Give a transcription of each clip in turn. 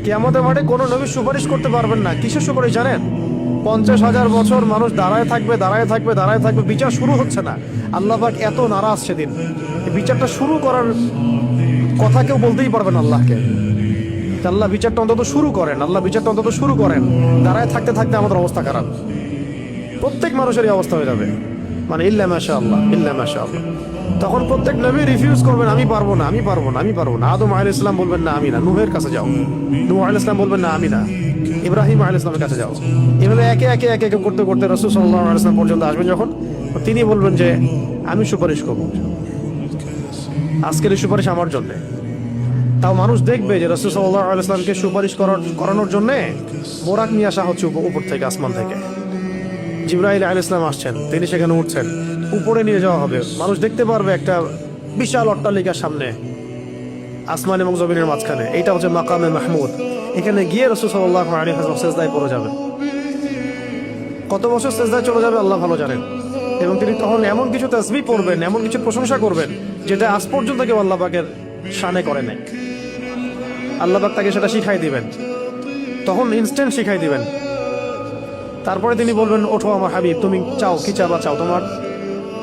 কিয়ামতের মাঠে কোনো নবী সুপারিশ করতে পারবেন না। কিসের সুপারিশ জানেন? 50,000 বছর মানুষ দাঁড়ায় থাকবে, দাঁড়ায় থাকবে, দাঁড়ায় থাকবে, বিচার শুরু হচ্ছে না। আল্লাহ পাক এত নারাজ সেদিন, বিচারটা শুরু করার কথা কেউ বলতেই পারবেন আল্লাহকে। আল্লাহ বিচারটা অন্তত শুরু করেন, আল্লাহ বিচারটা অন্তত শুরু করেন। দাঁড়ায় থাকতে থাকতে আমাদের অবস্থা খারাপ, প্রত্যেক মানুষেরই অবস্থা হয়ে যাবে, মানে ইল্লা মাশাআল্লাহ, ইল্লা মাশাআল্লাহ। তখন প্রত্যেক নবী রিফিউজ করবেন, আমি পারবো না, আমি পারবো না, আমি পারবো না। আদম আলাইহিস সালাম বলবেন না আমি না, নূহের কাছে যাও। নূহ আলাইহিস সালাম বলবেন না আমি না, ইব্রাহিম আলাইহিস সালামের কাছে যাও। এভাবে একে একে একে একে করতে করতে রাসূল সাল্লাল্লাহু আলাইহি ওয়াসাল্লাম পর্যন্ত আসবেন যখন, তিনি বলবেন যে আমি সুপারিশ করব, আজকের এই সুপারিশ আমার জন্য। তাও মানুষ দেখবে যে রাসূল সাল্লাল্লাহু আলাইহি ওয়াসাল্লামকে সুপারিশ করানোর জন্য বোরাক নিয়ে আসা হচ্ছে উপর থেকে, আসমান থেকে। জিবরাইল আলাইহিস সালাম আসছেন, তিনি সেখানে উঠছেন, উপরে নিয়ে যাওয়া হবে। মানুষ দেখতে পারবে একটা বিশাল অট্টালিকার সামনে, আসমান এবং জমিনের মাঝখানে। এইটা হচ্ছে মাকামে মাহমুদ। এখানে গিয়ে রাসূল সাল্লাল্লাহু আলাইহি ওয়াসাল্লাম সিজদায় পড়ে যাবেন। কত বছর সিজদায় চলে যাবে আল্লাহ ভালো জানেন। এবং তিনি তখন এমন কিছু তাসবিহ পড়বেন, এমন কিছু প্রশংসা করবেন, যেটা আজ পর্যন্ত কেউ আল্লাহ পাকের শানে করে নাই। আল্লাহ পাক তাকে সেটা শিখাই দিবেন, তখন ইনস্ট্যান্ট শিখাই দিবেন। তারপরে তিনি বলবেন, ওঠো আমার হাবিব, তুমি চাও কি চাবা চাও,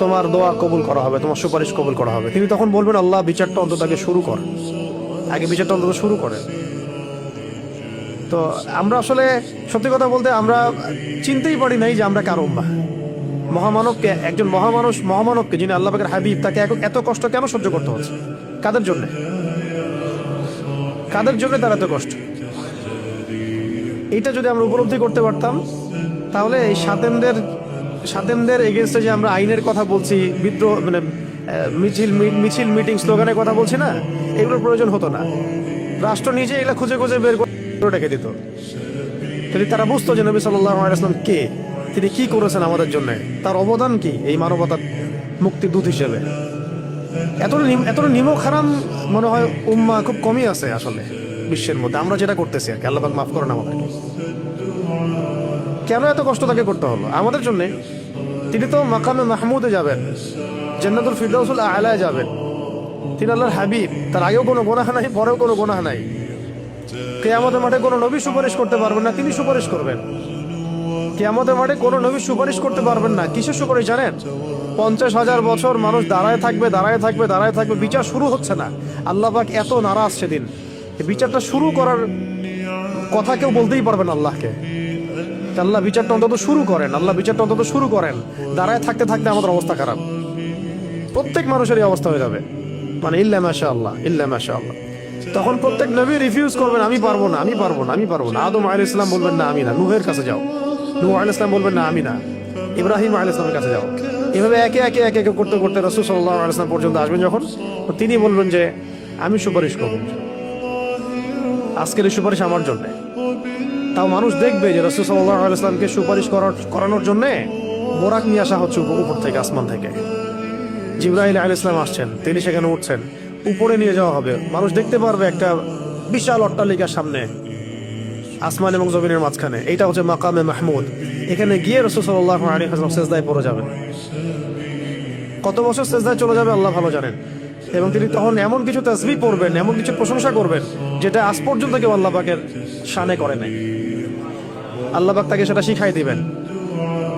তোমার দোয়া কবুল করা হবে, তোমার সুপারিশ কবুল করা হবে। তিনি তখন বলবেন, আল্লাহ বিচারটা অন্তত আগে শুরু কর, আগে বিচারটা অন্তত শুরু করেন। তো আমরা আসলে সত্যি কথা বলতে আমরা চিনতেই পারি নাই যে আমরা কার উম্মাহ। মহামানবকে, একজন মহামানবকে, যিনি আল্লাহ পাকের হাবিব, তাকে এত কষ্ট কেন সহ্য করতে হচ্ছে? কাদের জন্য? কাদের জন্য তার এত কষ্ট? এইটা যদি আমরা উপলব্ধি করতে পারতাম, তাহলে এই সাতেনদের এগেনস্টে যে আমরা আইনের কথা বলছি, বিদ্রোহ মানে মিছিল মিটিং স্লোগানের কথা বলছি না, এগুলোর প্রয়োজন হতো না। রাষ্ট্র নিজে এগুলো খুঁজে খুঁজে বের করে রেখে দিত। যদি তারা বুঝতো যে নবী সাল্লাল্লাহু আলাইহি ওয়াসাল্লাম কে, তিনি কি করেছেন আমাদের জন্য, তার অবদান কি এই মানবতার মুক্তির দূত হিসেবে। এত নিমক হারাম মনে হয় উম্মাহ খুব কমই আছে আসলে বিশ্বের মধ্যে। আমরা যেটা করতেছি আর কি, আল্লাহ পাক মাফ করেন আমাদেরকে। কেন এত কষ্ট তাকে করতে হলো আমাদের জন্য? তিনি তো মাকামে মাহমুদে যাবেন, জান্নাতুল ফিরদাউসুল আলায় যাবেন। তিনি আল্লাহর হাবিব, তার আগেও কোনো গুনাহ নাই, পরেও কোনো গুনাহ নাই। কিয়ামতের মাঠে কোনো নবী সুপারিশ করতে পারবেন না, তিনি সুপারিশ করবেন। কিয়ামতের মাঠে কোনো নবী সুপারিশ করতে পারবেন না। কিসের সুপারিশ জানেন? 50,000 বছর মানুষ দাঁড়ায় থাকবে, দাঁড়ায় থাকবে, দাঁড়ায় থাকবে, বিচার শুরু হচ্ছে না। আল্লাহ পাক এত নারাজ সেদিন, বিচারটা শুরু করার কথা কেউ বলতেই পারবেন আল্লাহকে। আল্লাহ বিচারটা অন্তত শুরু করেন, আল্লাহ বিচারটা অন্তত শুরু করেন। দাঁড়ায় থাকতে থাকতে আমাদের অবস্থা খারাপ, প্রত্যেক মানুষেরই অবস্থা হয়ে যাবে, মানে ইল্লা মাশাআল্লাহ, ইল্লা মাশাআল্লাহ। তখন প্রত্যেক নবী রিফিউজ করবেন, আমি পারবো না, আমি পারবো না, আমি পারবো না। আদম আলাইহিস সালাম বলবেন না আমি না, নূহের কাছে যাও। নূহ আলাইহিস সালাম বলবেন না আমি না, ইব্রাহিম আলাইহিস সালামের কাছে যাও। এভাবে একে একে একে একে করতে করতে রাসূল সাল্লাল্লাহু আলাইহি ওয়াসাল্লাম পর্যন্ত আসবেন যখন, তিনি বলবেন যে আমি সুপারিশ করব, আজকের এই সুপারিশ আমার জন্য। তাও মানুষ দেখবে যে রাসূল সাল্লাল্লাহু আলাইহি ওয়াসাল্লামকে সুপারিশ করানোর জন্য বোরাক নিয়ে আসা হচ্ছে উপর থেকে, আসমান থেকে। জিবরাইল আলাইহিস সালাম আসছেন, তিনি সেখানে উঠছেন, উপরে নিয়ে যাওয়া হবে। মানুষ দেখতে পারবে একটা বিশাল অট্টালিকার সামনে, আসমান এবং জমিনের মাঝখানে। এইটা হচ্ছে মাকামে মাহমুদ। এখানে গিয়ে রাসূল সাল্লাল্লাহু আলাইহি ওয়াসাল্লাম সিজদায় পড়ে যাবেন। কত বছর সিজদায় চলে যাবে আল্লাহ ভালো জানেন। এবং তিনি তখন এমন কিছু তাসবিহ পড়বেন, এমন কিছু প্রশংসা করবেন, যেটা আজ পর্যন্ত কেউ আল্লাহ পাকের শানে করে নাই। আল্লাহ পাক তাকে সেটা শিখাই দিবেন,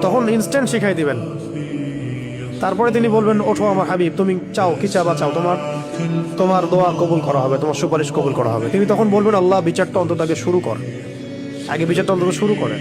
তখন ইনস্ট্যান্ট শিখাই দিবেন। তারপরে তিনি বলবেন, ওঠো আমার হাবিব, তুমি চাও কি চাবা চাও, তোমার দোয়া কবুল করা হবে, তোমার সুপারিশ কবুল করা হবে। তিনি তখন বলবেন, আল্লাহ বিচারটা অন্তত আগে শুরু কর, আগে বিচারটা অন্তত শুরু করে।